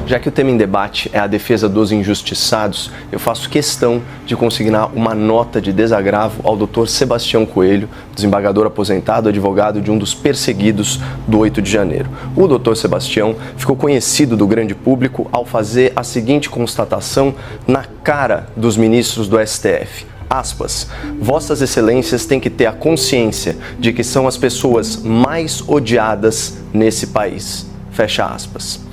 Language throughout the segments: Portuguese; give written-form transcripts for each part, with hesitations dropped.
Já que o tema em debate é a defesa dos injustiçados, eu faço questão de consignar uma nota de desagravo ao Dr. Sebastião Coelho, desembargador aposentado, advogado de um dos perseguidos do 8 de janeiro. O Dr. Sebastião ficou conhecido do grande público ao fazer a seguinte constatação na cara dos ministros do STF. Aspas, Vossas Excelências têm que ter a consciência de que são as pessoas mais odiadas nesse país. Fecha aspas.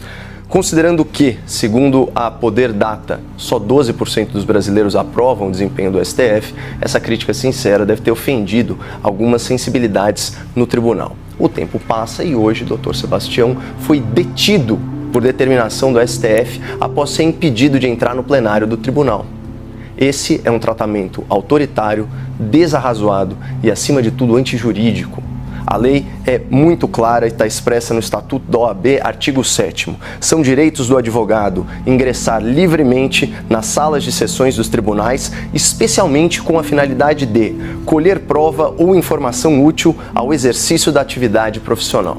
Considerando que, segundo a Poder Data, só 12% dos brasileiros aprovam o desempenho do STF, essa crítica sincera deve ter ofendido algumas sensibilidades no tribunal. O tempo passa e hoje o Dr. Sebastião foi detido por determinação do STF após ser impedido de entrar no plenário do tribunal. Esse é um tratamento autoritário, desarrazoado e, acima de tudo, antijurídico. A lei é muito clara e está expressa no Estatuto da OAB, artigo 7º. São direitos do advogado ingressar livremente nas salas de sessões dos tribunais, especialmente com a finalidade de colher prova ou informação útil ao exercício da atividade profissional.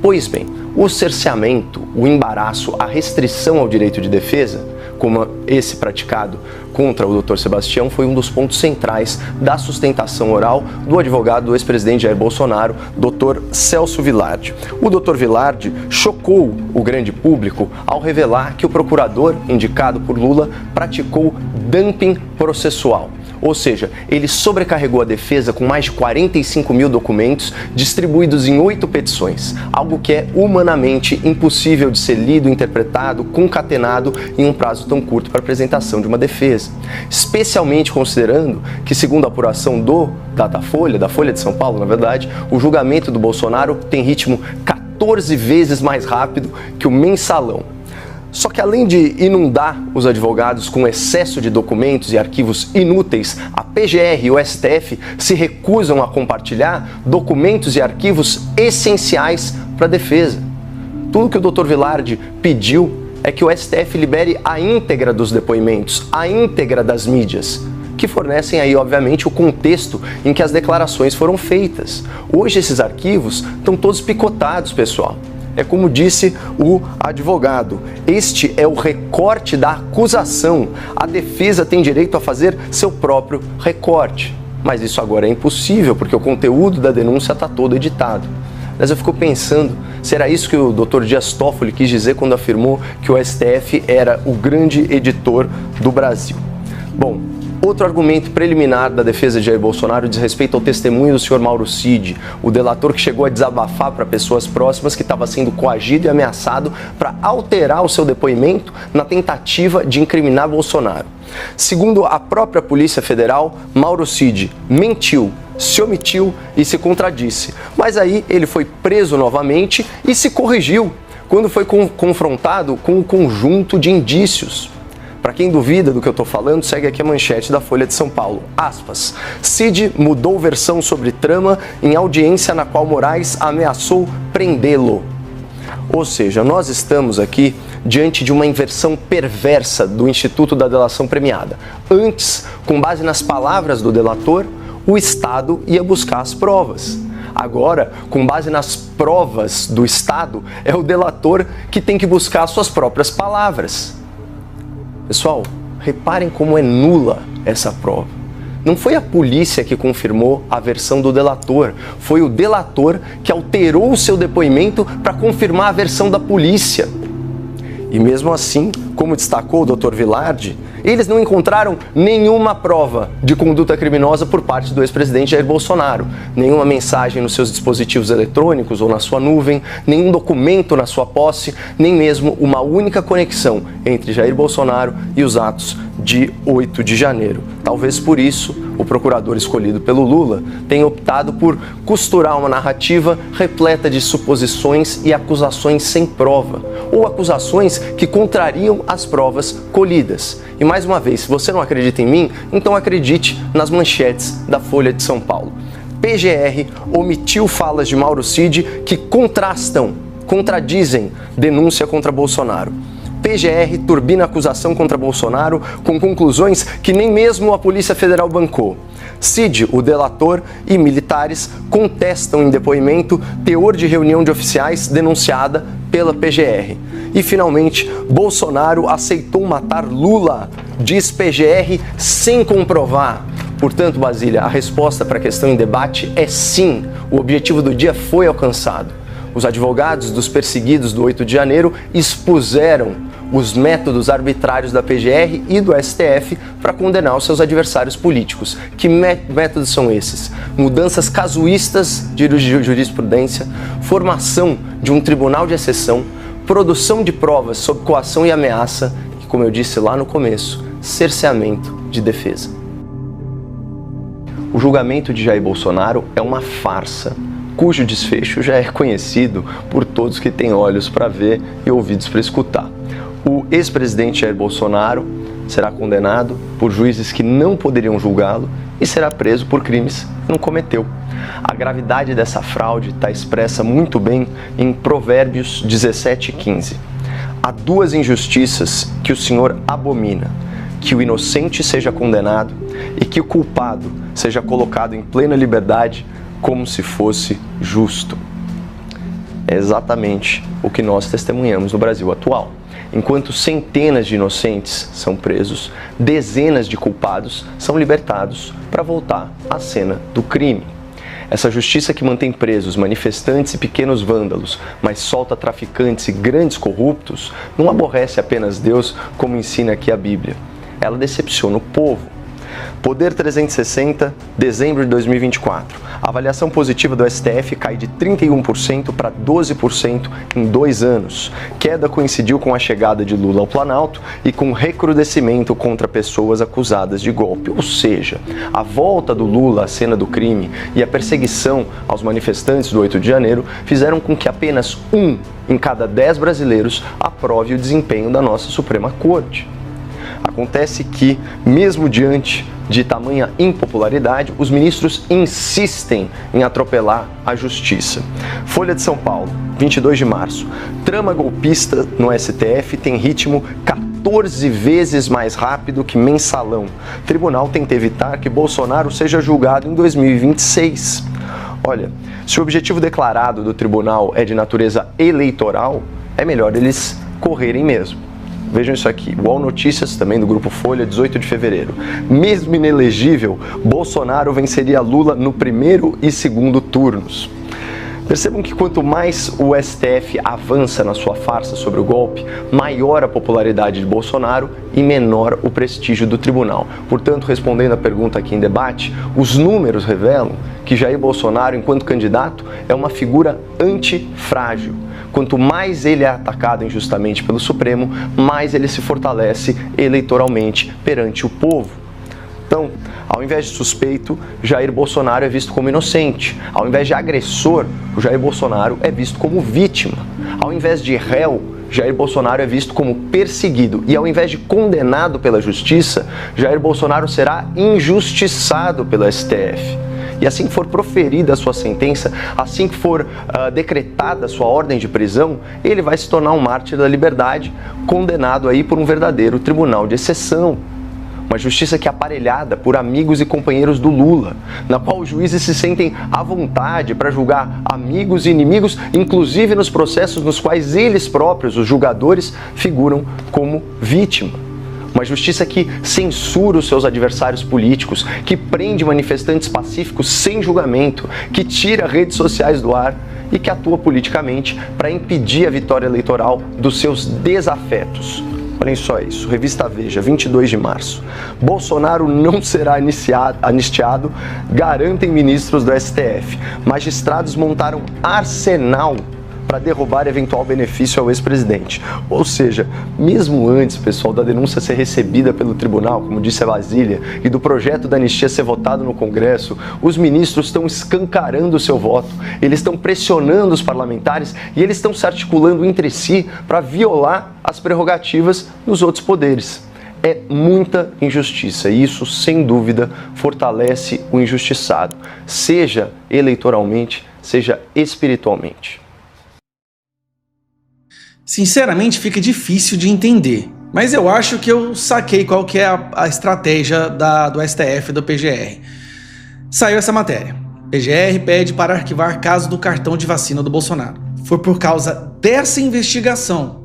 Pois bem, o cerceamento, o embaraço, a restrição ao direito de defesa, como esse praticado contra o Dr. Sebastião, foi um dos pontos centrais da sustentação oral do advogado do ex-presidente Jair Bolsonaro, Dr. Celso Vilardi. O Dr. Vilardi chocou o grande público ao revelar que o procurador indicado por Lula praticou dumping processual. Ou seja, ele sobrecarregou a defesa com mais de 45 mil documentos distribuídos em 8 petições, algo que é humanamente impossível de ser lido, interpretado, concatenado em um prazo tão curto para a apresentação de uma defesa. Especialmente considerando que, segundo a apuração do Datafolha, da Folha de São Paulo, na verdade, o julgamento do Bolsonaro tem ritmo 14 vezes mais rápido que o mensalão. Só que além de inundar os advogados com excesso de documentos e arquivos inúteis, a PGR e o STF se recusam a compartilhar documentos e arquivos essenciais para a defesa. Tudo que o Dr. Vilardi pediu é que o STF libere a íntegra dos depoimentos, a íntegra das mídias, que fornecem aí, obviamente, o contexto em que as declarações foram feitas. Hoje esses arquivos estão todos picotados, pessoal. É como disse o advogado, este é o recorte da acusação. A defesa tem direito a fazer seu próprio recorte. Mas isso agora é impossível, porque o conteúdo da denúncia está todo editado. Mas eu fico pensando, será isso que o Dr. Dias Toffoli quis dizer quando afirmou que o STF era o grande editor do Brasil? Bom, outro argumento preliminar da defesa de Jair Bolsonaro diz respeito ao testemunho do senhor Mauro Cid, o delator que chegou a desabafar para pessoas próximas que estava sendo coagido e ameaçado para alterar o seu depoimento na tentativa de incriminar Bolsonaro. Segundo a própria Polícia Federal, Mauro Cid mentiu, se omitiu e se contradisse. Mas aí ele foi preso novamente e se corrigiu quando foi confrontado com um conjunto de indícios. Para quem duvida do que eu estou falando, segue aqui a manchete da Folha de São Paulo. Aspas. Cid mudou versão sobre trama em audiência na qual Moraes ameaçou prendê-lo. Ou seja, nós estamos aqui diante de uma inversão perversa do Instituto da Delação Premiada. Antes, com base nas palavras do delator, o Estado ia buscar as provas. Agora, com base nas provas do Estado, é o delator que tem que buscar suas próprias palavras. Pessoal, reparem como é nula essa prova. Não foi a polícia que confirmou a versão do delator, foi o delator que alterou o seu depoimento para confirmar a versão da polícia. E mesmo assim, como destacou o Dr. Vilardi, eles não encontraram nenhuma prova de conduta criminosa por parte do ex-presidente Jair Bolsonaro. Nenhuma mensagem nos seus dispositivos eletrônicos ou na sua nuvem, nenhum documento na sua posse, nem mesmo uma única conexão entre Jair Bolsonaro e os atos de 8 de janeiro. Talvez por isso o procurador escolhido pelo Lula tenha optado por costurar uma narrativa repleta de suposições e acusações sem prova, ou acusações que contrariam as provas colhidas. E mais uma vez, se você não acredita em mim, então acredite nas manchetes da Folha de São Paulo. PGR omitiu falas de Mauro Cid que contradizem denúncia contra Bolsonaro. PGR turbina acusação contra Bolsonaro com conclusões que nem mesmo a Polícia Federal bancou. Cid, o delator, e militares contestam em depoimento teor de reunião de oficiais denunciada pela PGR. E finalmente, Bolsonaro aceitou matar Lula, diz PGR, sem comprovar. Portanto, Basília, a resposta para a questão em debate é sim, o objetivo do dia foi alcançado. Os advogados dos perseguidos do 8 de janeiro expuseram os métodos arbitrários da PGR e do STF para condenar os seus adversários políticos. Que métodos são esses? Mudanças casuístas de jurisprudência, formação de um tribunal de exceção, produção de provas sob coação e ameaça e, como eu disse lá no começo, cerceamento de defesa. O julgamento de Jair Bolsonaro é uma farsa, cujo desfecho já é conhecido por todos que têm olhos para ver e ouvidos para escutar. O ex-presidente Jair Bolsonaro será condenado por juízes que não poderiam julgá-lo e será preso por crimes que não cometeu. A gravidade dessa fraude está expressa muito bem em Provérbios 17:15. Há duas injustiças que o Senhor abomina: que o inocente seja condenado e que o culpado seja colocado em plena liberdade como se fosse justo. É exatamente o que nós testemunhamos no Brasil atual. Enquanto centenas de inocentes são presos, dezenas de culpados são libertados para voltar à cena do crime. Essa justiça que mantém presos manifestantes e pequenos vândalos, mas solta traficantes e grandes corruptos, não aborrece apenas Deus, como ensina aqui a Bíblia. Ela decepciona o povo. Poder 360, dezembro de 2024. A avaliação positiva do STF cai de 31% para 12% em 2 anos. Queda coincidiu com a chegada de Lula ao Planalto e com recrudescimento contra pessoas acusadas de golpe. Ou seja, a volta do Lula à cena do crime e a perseguição aos manifestantes do 8 de janeiro fizeram com que apenas 1 em cada 10 brasileiros aprove o desempenho da nossa Suprema Corte. Acontece que, mesmo diante de tamanha impopularidade, os ministros insistem em atropelar a justiça. Folha de São Paulo, 22 de março. Trama golpista no STF tem ritmo 14 vezes mais rápido que mensalão. Tribunal tenta evitar que Bolsonaro seja julgado em 2026. Olha, se o objetivo declarado do tribunal é de natureza eleitoral, é melhor eles correrem mesmo. Vejam isso aqui, UOL Notícias, também do Grupo Folha, 18 de fevereiro. Mesmo inelegível, Bolsonaro venceria Lula no primeiro e segundo turnos. Percebam que quanto mais o STF avança na sua farsa sobre o golpe, maior a popularidade de Bolsonaro e menor o prestígio do tribunal. Portanto, respondendo à pergunta aqui em debate, os números revelam que Jair Bolsonaro, enquanto candidato, é uma figura antifrágil. Quanto mais ele é atacado injustamente pelo Supremo, mais ele se fortalece eleitoralmente perante o povo. Então, ao invés de suspeito, Jair Bolsonaro é visto como inocente. Ao invés de agressor, o Jair Bolsonaro é visto como vítima. Ao invés de réu, Jair Bolsonaro é visto como perseguido. E ao invés de condenado pela justiça, Jair Bolsonaro será injustiçado pelo STF. E assim que for proferida a sua sentença, assim que for decretada a sua ordem de prisão, ele vai se tornar um mártir da liberdade, condenado aí por um verdadeiro tribunal de exceção. Uma justiça que é aparelhada por amigos e companheiros do Lula, na qual os juízes se sentem à vontade para julgar amigos e inimigos, inclusive nos processos nos quais eles próprios, os julgadores, figuram como vítima. Uma justiça que censura os seus adversários políticos, que prende manifestantes pacíficos sem julgamento, que tira redes sociais do ar e que atua politicamente para impedir a vitória eleitoral dos seus desafetos. Olhem só isso, Revista Veja, 22 de março. Bolsonaro não será anistiado, garantem ministros do STF. Magistrados montaram arsenal para derrubar eventual benefício ao ex-presidente. Ou seja, mesmo antes, pessoal, da denúncia ser recebida pelo tribunal, como disse a Basília, e do projeto da anistia ser votado no Congresso, os ministros estão escancarando o seu voto, eles estão pressionando os parlamentares e eles estão se articulando entre si para violar as prerrogativas dos outros poderes. É muita injustiça e isso, sem dúvida, fortalece o injustiçado, seja eleitoralmente, seja espiritualmente. Sinceramente, fica difícil de entender, mas eu acho que eu saquei qual que é a estratégia do STF e do PGR. Saiu essa matéria. PGR pede para arquivar caso do cartão de vacina do Bolsonaro. foi por causa dessa investigação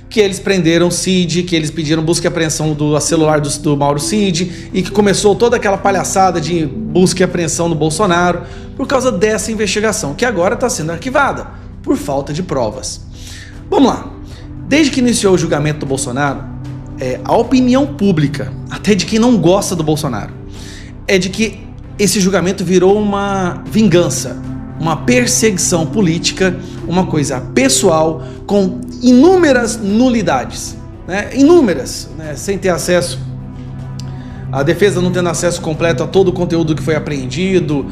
que eles prenderam o Cid, que eles pediram busca e apreensão do celular do Mauro Cid e que começou toda aquela palhaçada de busca e apreensão no Bolsonaro por causa dessa investigação, que agora está sendo arquivada por falta de provas. Vamos lá. Desde que iniciou o julgamento do Bolsonaro, a opinião pública, até de quem não gosta do Bolsonaro, é de que esse julgamento virou uma vingança, uma perseguição política, uma coisa pessoal, com inúmeras nulidades, né? Inúmeras, né? Sem ter acesso, a defesa não tendo acesso completo a todo o conteúdo que foi apreendido,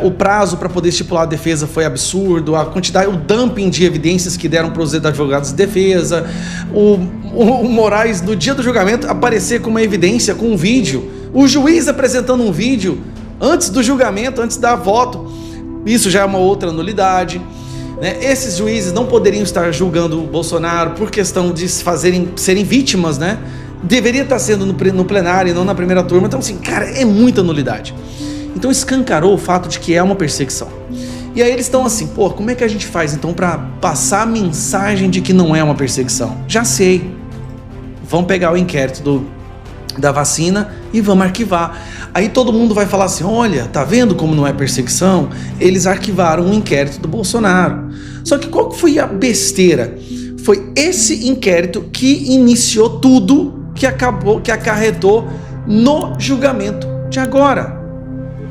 o prazo para poder estipular a defesa foi absurdo, a quantidade, o dumping de evidências que deram para os advogados de defesa, o Moraes, no dia do julgamento, aparecer com uma evidência, com um vídeo, o juiz apresentando um vídeo antes do julgamento, antes da voto. Isso já é uma outra nulidade, né? Esses juízes não poderiam estar julgando o Bolsonaro por questão de serem vítimas, né? Deveria estar sendo no plenário e não na primeira turma. Então, assim, cara, é muita nulidade. Então escancarou o fato de que é uma perseguição. E aí eles estão assim, pô, como é que a gente faz então para passar a mensagem de que não é uma perseguição? Já sei. Vão pegar o inquérito da vacina e vamos arquivar. Aí todo mundo vai falar assim, olha, tá vendo como não é perseguição? Eles arquivaram um inquérito do Bolsonaro. Só que qual que foi a besteira? Foi esse inquérito que iniciou tudo que acarretou no julgamento de agora.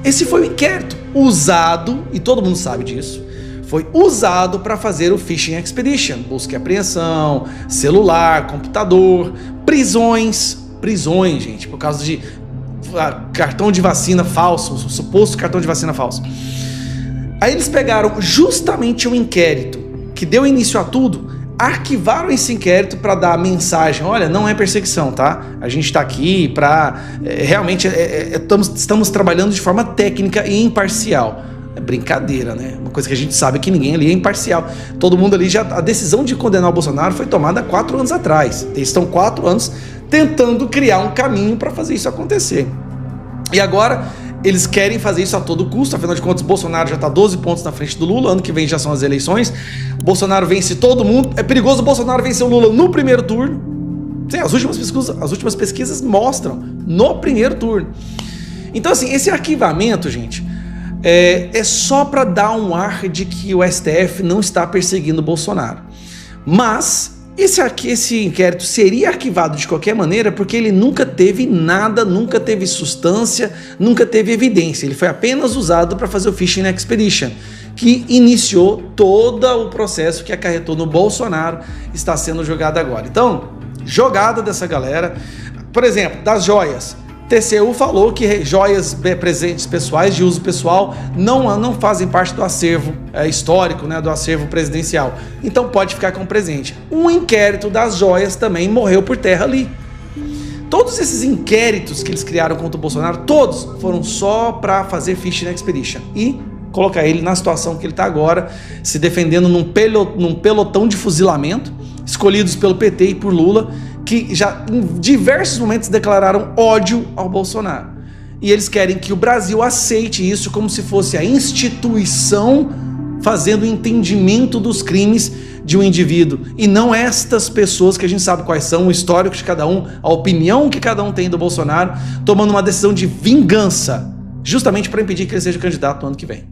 Esse foi o inquérito usado, e todo mundo sabe disso, foi usado para fazer o Fishing Expedition, busca e apreensão, celular, computador, prisões, gente, por causa de cartão de vacina falso, suposto cartão de vacina falso. Aí eles pegaram justamente o inquérito que deu início a tudo, arquivaram esse inquérito para dar a mensagem, olha, não é perseguição, tá? A gente está aqui para realmente estamos trabalhando de forma técnica e imparcial. É brincadeira, né? Uma coisa que a gente sabe que ninguém ali é imparcial. Todo mundo ali a decisão de condenar o Bolsonaro foi tomada há 4 anos atrás. Eles estão 4 anos tentando criar um caminho para fazer isso acontecer. E agora eles querem fazer isso a todo custo, afinal de contas, Bolsonaro já está 12 pontos na frente do Lula, ano que vem já são as eleições, Bolsonaro vence todo mundo, é perigoso o Bolsonaro vencer o Lula no primeiro turno. Sim, as últimas pesquisas mostram no primeiro turno. Então, assim, esse arquivamento, gente, é só para dar um ar de que o STF não está perseguindo o Bolsonaro. Mas esse inquérito seria arquivado de qualquer maneira porque ele nunca teve nada, nunca teve substância, nunca teve evidência. Ele foi apenas usado para fazer o Fishing Expedition, que iniciou todo o processo que acarretou no Bolsonaro, está sendo jogado agora. Então, jogada dessa galera, por exemplo, das joias. TCU falou que joias, presentes pessoais de uso pessoal não fazem parte do acervo histórico, né, do acervo presidencial. Então pode ficar com presente. Um inquérito das joias também morreu por terra ali. Todos esses inquéritos que eles criaram contra o Bolsonaro, todos foram só para fazer Fishing Expedition e colocar ele na situação que ele está agora, se defendendo num pelotão de fuzilamento, escolhidos pelo PT e por Lula, que já em diversos momentos declararam ódio ao Bolsonaro. E eles querem que o Brasil aceite isso como se fosse a instituição fazendo o entendimento dos crimes de um indivíduo. E não estas pessoas que a gente sabe quais são, o histórico de cada um, a opinião que cada um tem do Bolsonaro, tomando uma decisão de vingança, justamente para impedir que ele seja candidato no ano que vem.